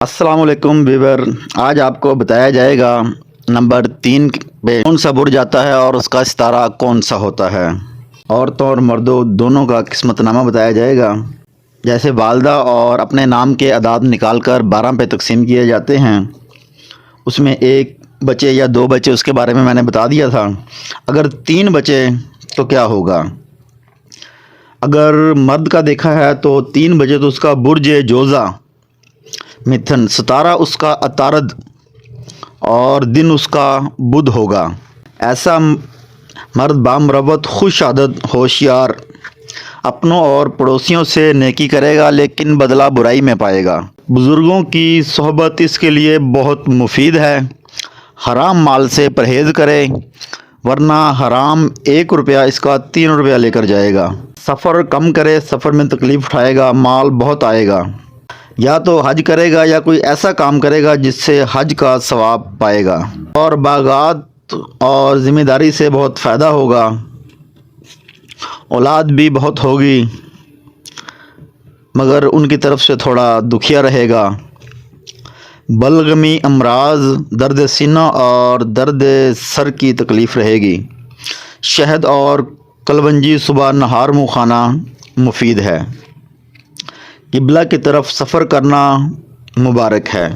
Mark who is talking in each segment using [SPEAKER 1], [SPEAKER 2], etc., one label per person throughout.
[SPEAKER 1] السلام علیکم ویور، آج آپ کو بتایا جائے گا نمبر 3 پہ کون سا برج آتا ہے اور اس کا ستارہ کون سا ہوتا ہے۔ عورتوں اور مردوں دونوں کا قسمت نامہ بتایا جائے گا۔ جیسے والدہ اور اپنے نام کے اعداد نکال کر 12 پہ تقسیم کیے جاتے ہیں، اس میں ایک بچے یا 2 بچے اس کے بارے میں نے بتا دیا تھا۔ اگر 3 بچے تو کیا ہوگا؟ اگر مرد کا دیکھا ہے تو 3 بجے تو اس کا برج جوزہ متھن، ستارہ اس کا عطارد اور دن اس کا بدھ ہوگا۔ ایسا مرد بامروت، خوش عادت، ہوشیار، اپنوں اور پڑوسیوں سے نیکی کرے گا لیکن بدلہ برائی میں پائے گا۔ بزرگوں کی صحبت اس کے لیے بہت مفید ہے۔ حرام مال سے پرہیز کرے ورنہ حرام 1 روپیہ اس کا 3 روپیہ لے کر جائے گا۔ سفر کم کرے، سفر میں تکلیف اٹھائے گا، مال بہت آئے گا۔ یا تو حج کرے گا یا کوئی ایسا کام کرے گا جس سے حج کا ثواب پائے گا، اور باغات اور ذمہ داری سے بہت فائدہ ہوگا۔ اولاد بھی بہت ہوگی مگر ان کی طرف سے تھوڑا دکھیا رہے گا۔ بلغمی امراض، درد سینہ اور درد سر کی تکلیف رہے گی۔ شہد اور کلونجی صبح نہار منہ کھانا مفید ہے۔ قبلہ کی طرف سفر کرنا مبارک ہے۔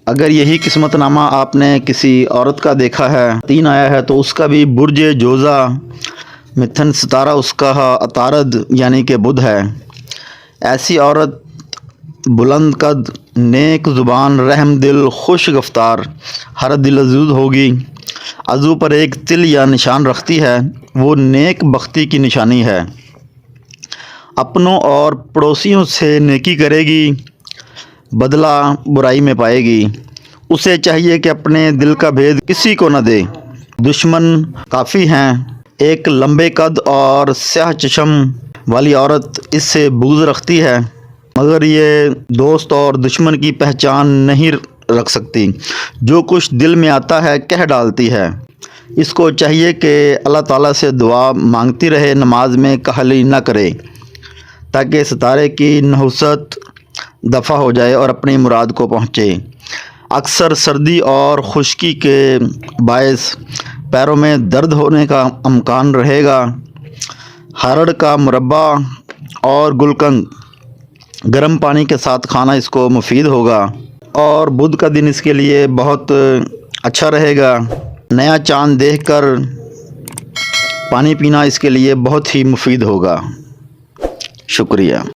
[SPEAKER 1] اگر یہی قسمت نامہ آپ نے کسی عورت کا دیکھا ہے، 3 آیا ہے، تو اس کا بھی برج جوزہ متھن، ستارہ اس کا عطارد یعنی کہ بدھ ہے۔ ایسی عورت بلند قد، نیک زبان، رحم دل، خوش گفتار، ہر دل عزوز ہوگی۔ عضو پر ایک تل یا نشان رکھتی ہے، وہ نیک بختی کی نشانی ہے۔ اپنوں اور پڑوسیوں سے نیکی کرے گی، بدلہ برائی میں پائے گی۔ اسے چاہیے کہ اپنے دل کا بھید کسی کو نہ دے۔ دشمن کافی ہیں۔ ایک لمبے قد اور سیاہ چشم والی عورت اس سے بغض رکھتی ہے، مگر یہ دوست اور دشمن کی پہچان نہیں رکھ سکتی۔ جو کچھ دل میں آتا ہے کہہ ڈالتی ہے۔ اس کو چاہیے کہ اللہ تعالیٰ سے دعا مانگتی رہے، نماز میں کاہلی نہ کرے تاکہ ستارے کی نحوست دفع ہو جائے اور اپنی مراد کو پہنچے۔ اکثر سردی اور خشکی کے باعث پیروں میں درد ہونے کا امکان رہے گا۔ ہرڑ کا مربع اور گلقند گرم پانی کے ساتھ کھانا اس کو مفید ہوگا، اور بدھ کا دن اس کے لیے بہت اچھا رہے گا۔ نیا چاند دیکھ کر پانی پینا اس کے لیے بہت ہی مفید ہوگا۔ شکریہ۔